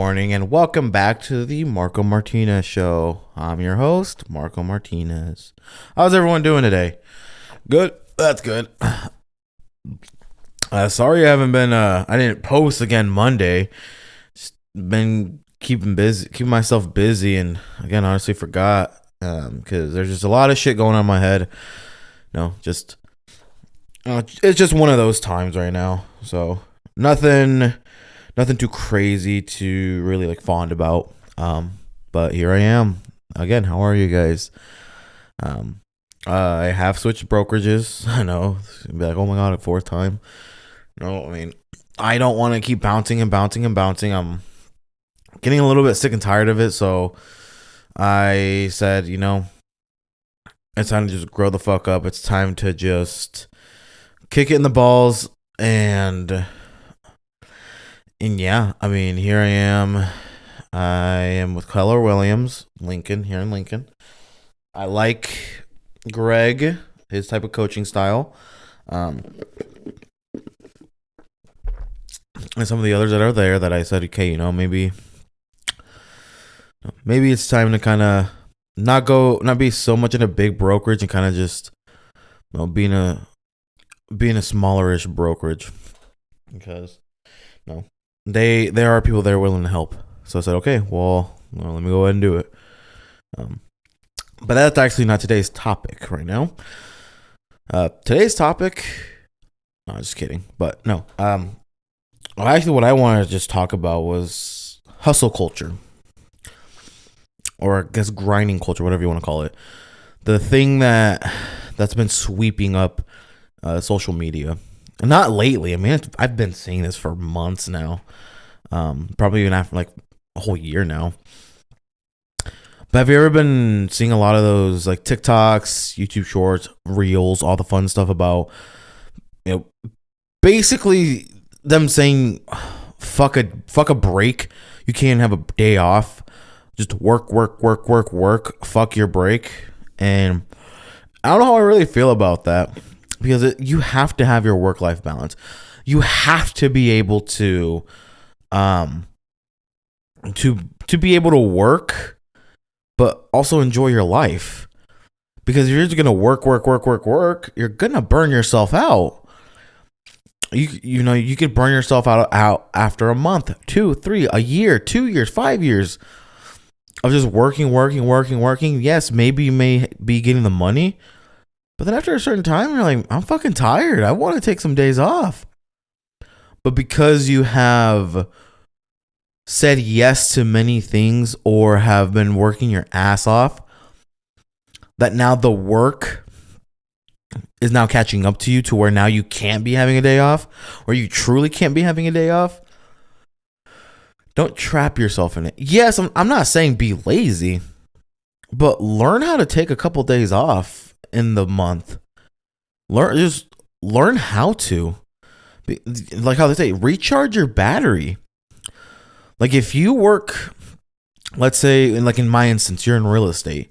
morning, and welcome back to the Marco Martinez Show. I'm your host, Marco Martinez. How's everyone doing today? Good. That's good. Sorry I haven't been. I didn't post again Monday. Just been keeping myself busy, and again, honestly forgot because there's just a lot of shit going on in my head. It's just one of those times right now. So nothing too crazy to really like fond about. But here I am again. How are you guys? I have switched brokerages. I know, be like, oh my god, a fourth time. No, I mean, I don't want to keep bouncing and bouncing and bouncing. I'm getting a little bit sick and tired of it. So I said, it's time to just grow the fuck up. It's time to just kick it in the balls and yeah, I mean, here I am. I am with Keller Williams, Lincoln, here in Lincoln. I like Greg, his type of coaching style. And some of the others that are there that I said, okay, maybe it's time to kind of not be so much in a big brokerage and kind of just, being a smallerish brokerage, because there are people there willing to help. So I said, okay, well, let me go ahead and do it. But that's actually not today's topic right now. Today's topic, no, just kidding. But no, actually what I wanted to just talk about was hustle culture, or I guess grinding culture, whatever you want to call it. The thing that's been sweeping up social media. Not lately. I mean, I've been seeing this for months now. Probably even after like a whole year now. But have you ever been seeing a lot of those like TikToks, YouTube Shorts, Reels, all the fun stuff about, basically them saying, fuck a break. You can't have a day off. Just work. Fuck your break. And I don't know how I really feel about that. Because you have to have your work-life balance. You have to be able to be able to work, but also enjoy your life. Because if you're just gonna work, you're gonna burn yourself out. You could burn yourself out after a month, 2, 3, a year, 2 years, 5 years of just working. Yes, maybe you may be getting the money. But then after a certain time, you're like, I'm fucking tired. I want to take some days off. But because you have said yes to many things or have been working your ass off, that now the work is now catching up to you to where now you can't be having a day off, or you truly can't be having a day off. Don't trap yourself in it. Yes, I'm not saying be lazy, but learn how to take a couple days off in the month. Learn how to, like how they say, recharge your battery. Like if you work, let's say, like in my instance, you're in real estate.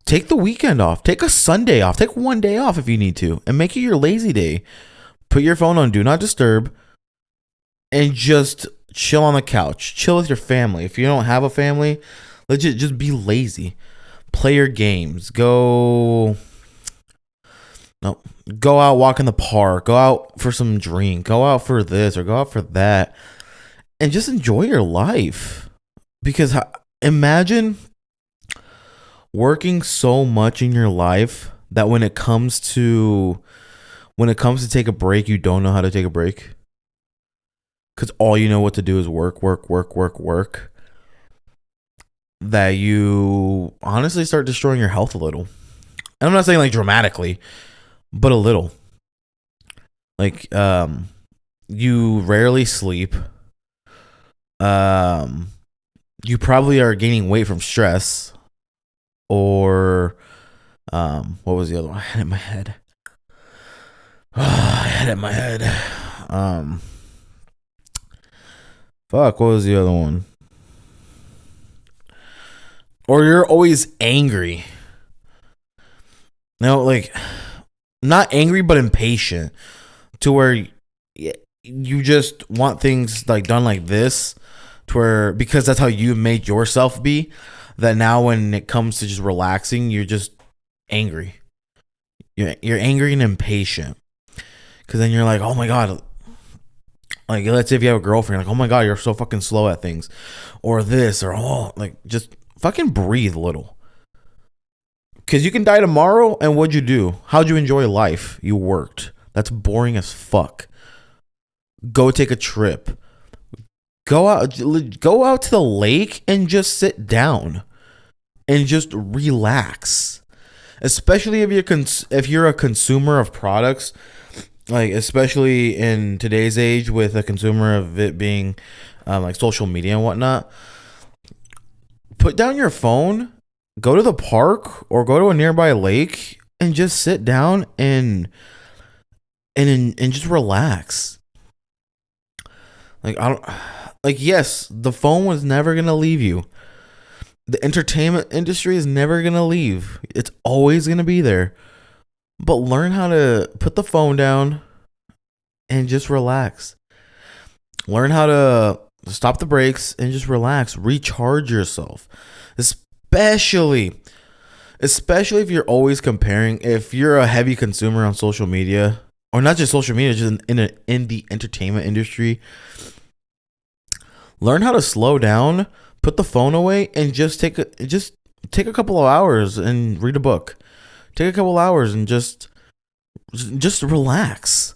Take the weekend off. Take a Sunday off. Take one day off if you need to, and make it your lazy day. Put your phone on do not disturb, and just chill on the couch. Chill with your family. If you don't have a family, legit, just be lazy. Play your games. Go out, walk in the park. Go out for some drink. Go out for this or go out for that. And just enjoy your life. Because imagine working so much in your life that when it comes to take a break, you don't know how to take a break. Because all you know what to do is work. That you honestly start destroying your health a little. And I'm not saying like dramatically, but a little. Like you rarely sleep. You probably are gaining weight from stress, or what was the other one? I had it in my head. Fuck, what was the other one? Or you're always angry. Like not angry, but impatient, to where you just want things like done like this, to where, because that's how you made yourself be, that now when it comes to just relaxing, you're just angry. You're angry and impatient. Because then you're like, oh my God. Like, let's say if you have a girlfriend, like, oh my God, you're so fucking slow at things. Or this, or oh, like, just fucking breathe a little. Because you can die tomorrow, and what'd you do? How'd you enjoy life? You worked. That's boring as fuck. Go take a trip. Go out to the lake and just sit down and just relax. Especially if you're a consumer of products, like especially in today's age with a consumer of it being like social media and whatnot. Put down your phone, go to the park or go to a nearby lake and just sit down and just relax. Like yes, the phone was never gonna leave you. The entertainment industry is never going to leave. It's always going to be there. But learn how to put the phone down and just relax. Learn how to stop the brakes and just relax. Recharge yourself. Especially if you're always comparing. If you're a heavy consumer on social media, or not just social media, just in the entertainment industry, learn how to slow down. Put the phone away and just take a couple of hours and read a book. Take a couple of hours and just relax.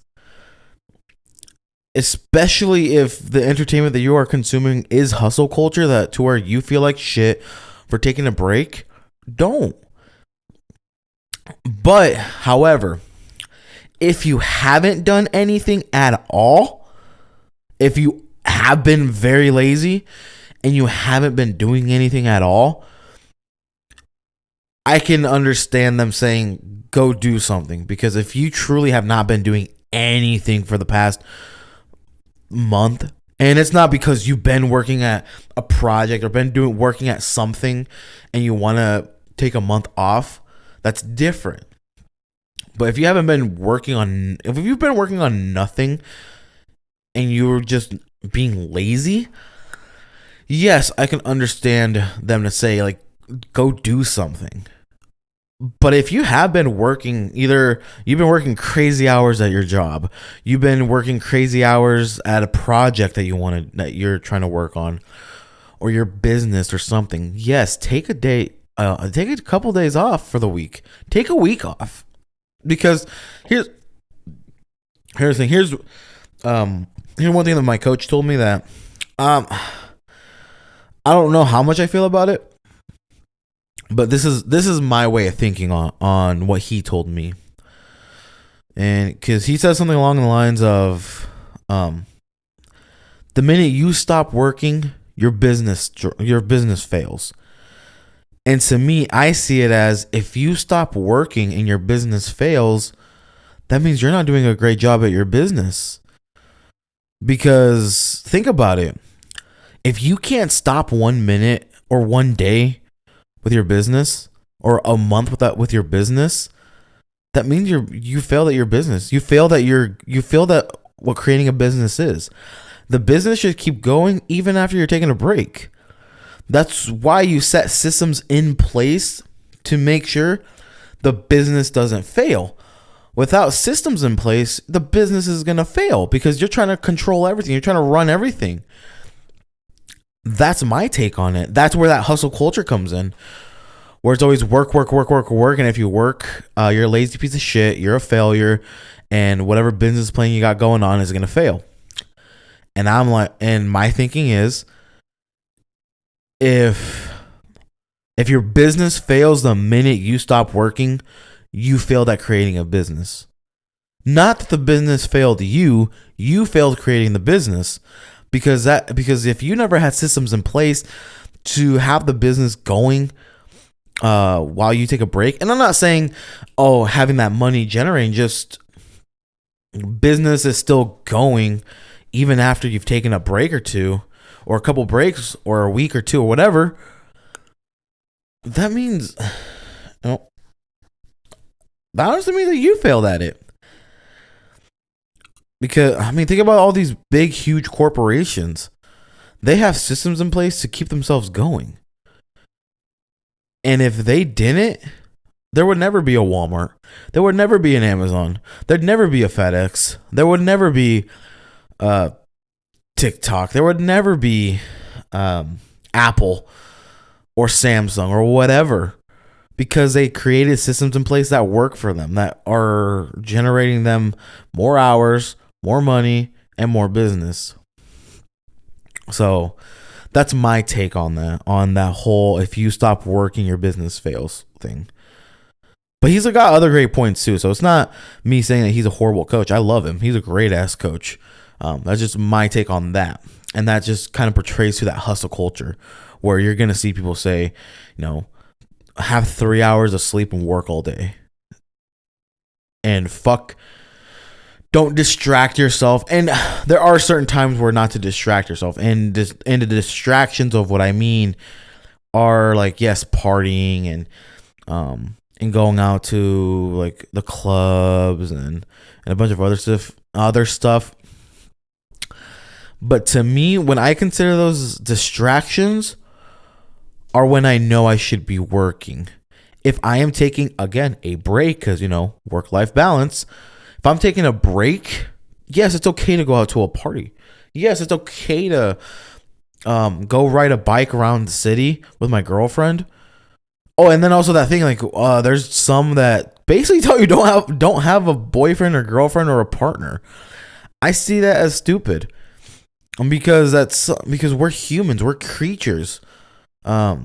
Especially if the entertainment that you are consuming is hustle culture, that to where you feel like shit for taking a break. Don't. But, however, if you haven't done anything at all, if you have been very lazy, and you haven't been doing anything at all, I can understand them saying, go do something. Because if you truly have not been doing anything for the past month, and it's not because you've been working at a project or working at something and you want to take a month off, that's different. But if you haven't been working on, if you've been working on nothing and you're just being lazy, yes, I can understand them to say, like, go do something. But if you have been working, either you've been working crazy hours at your job, you've been working crazy hours at a project that you're trying to work on, or your business or something, yes, take take a couple days off for the week. Take a week off. Because here's the thing. Here's one thing that my coach told me that I don't know how much I feel about it, but this is my way of thinking on what he told me. And because he said something along the lines of, the minute you stop working, your business fails. And to me, I see it as, if you stop working and your business fails, that means you're not doing a great job at your business. Because think about it. If you can't stop 1 minute or 1 day with your business, or a month with your business, that means you failed at your business. You failed at what creating a business is. The business should keep going even after you're taking a break. That's why you set systems in place to make sure the business doesn't fail. Without systems in place, the business is going to fail because you're trying to control everything. You're trying to run everything. That's my take on it. That's where that hustle culture comes in, where it's always work. And if you work, you're a lazy piece of shit. You're a failure, and whatever business plan you got going on is going to fail. And I'm like, and my thinking is, if your business fails the minute you stop working, you failed at creating a business. Not that the business failed you failed creating the business. Because if you never had systems in place to have the business going while you take a break, and I'm not saying, having that money generating, just business is still going even after you've taken a break or two, or a couple breaks, or a week or two, or whatever. That means, that honestly means that you failed at it. Because, think about all these big, huge corporations They have systems in place to keep themselves going. And if they didn't, there would never be a Walmart. There would never be an Amazon. There'd never be a FedEx. There would never be TikTok. There would never be Apple or Samsung or whatever, because they created systems in place that work for them, that are generating them more hours, more money, and more business. So that's my take on that whole if you stop working, your business fails thing. But he's got other great points too. So it's not me saying that he's a horrible coach. I love him. He's a great ass coach. That's just my take on that. And that just kind of portrays to that hustle culture where you're going to see people say, have 3 hours of sleep and work all day. And don't distract yourself. And there are certain times where not to distract yourself. And the distractions of what I mean are like, yes, partying and going out to like the clubs and a bunch of other stuff. But to me, when I consider those distractions are when I know I should be working. If I am taking, again, a break, because, work-life balance, if I'm taking a break, yes, it's okay to go out to a party. Yes, it's okay to go ride a bike around the city with my girlfriend. Oh, and then also that thing, like, there's some that basically tell you don't have a boyfriend or girlfriend or a partner. I see that as stupid. Because we're humans, we're creatures. We're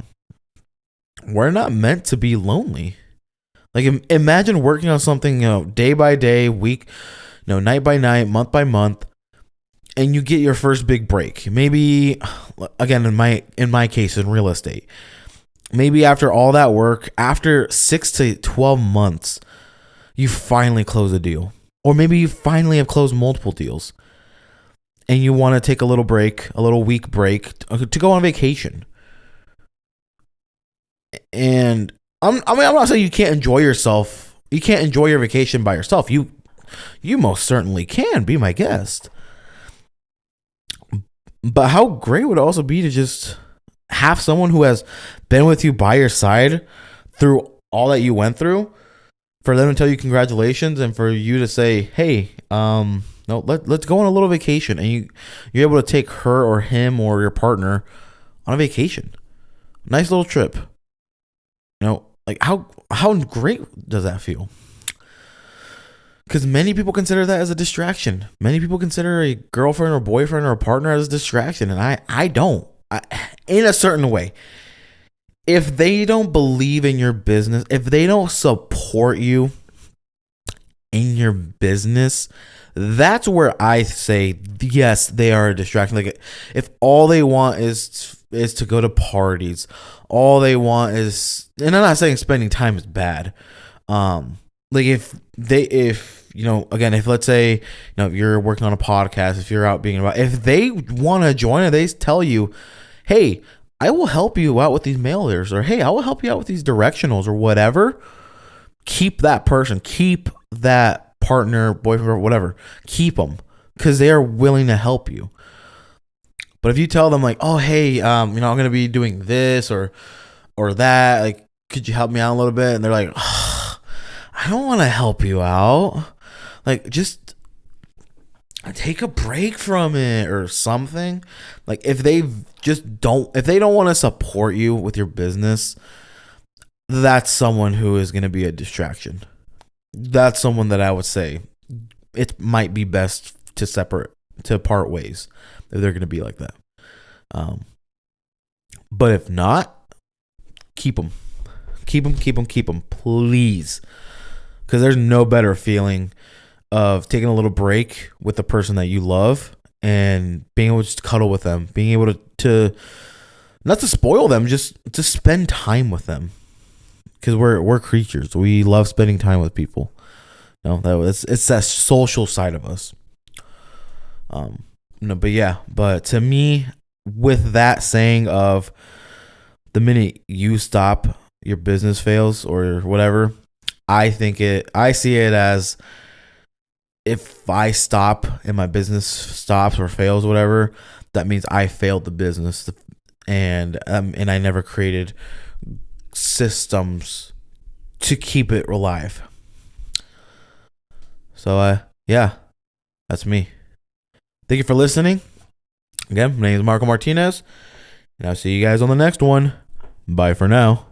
not meant to be lonely. Like, imagine working on something, day by day, week, night by night, month by month, and you get your first big break. Maybe, again, in my case, in real estate, maybe after all that work, after 6 to 12 months, you finally close a deal, or maybe you finally have closed multiple deals. And you want to take a little break, a little week break to go on vacation. And I'm not saying you can't enjoy yourself. You can't enjoy your vacation by yourself. You most certainly can. Be my guest. But how great would it also be to just have someone who has been with you by your side through all that you went through, for them to tell you congratulations and for you to say, hey, no, let's go on a little vacation, and you're able to take her or him or your partner on a vacation. Nice little trip. Like how great does that feel? Because many people consider that as a distraction. Many people consider a girlfriend or boyfriend or a partner as a distraction, and I don't. In a certain way. If they don't believe in your business, if they don't support you in your business, that's where I say, yes, they are a distraction. Like, if all they want is to go to parties, all they want is, and I'm not saying spending time is bad. Like if again, if let's say, if you're working on a podcast, if you're out being about, if they want to join it, they tell you, hey, I will help you out with these mailers, or hey, I will help you out with these directionals or whatever. Keep that person, keep that partner, boyfriend, or whatever, keep them, because they are willing to help you. But if you tell them like, oh, hey, I'm going to be doing this or that, like, could you help me out a little bit? And they're like, oh, I don't want to help you out. Like, just take a break from it or something. Like, if they don't want to support you with your business, that's someone who is going to be a distraction. That's someone that I would say it might be best to part ways if they're going to be like that. But if not, keep them, please. Because there's no better feeling of taking a little break with the person that you love and being able to just cuddle with them, being able to not to spoil them, just to spend time with them. Because we're creatures. We love spending time with people. It's that social side of us. But to me, with that saying of the minute you stop, your business fails or whatever, I see it as, if I stop and my business stops or fails, whatever, that means I failed the business, and I never created systems to keep it alive. So yeah, that's me. Thank you for listening. Again, my name is Marco Martinez, and I'll see you guys on the next one. Bye for now.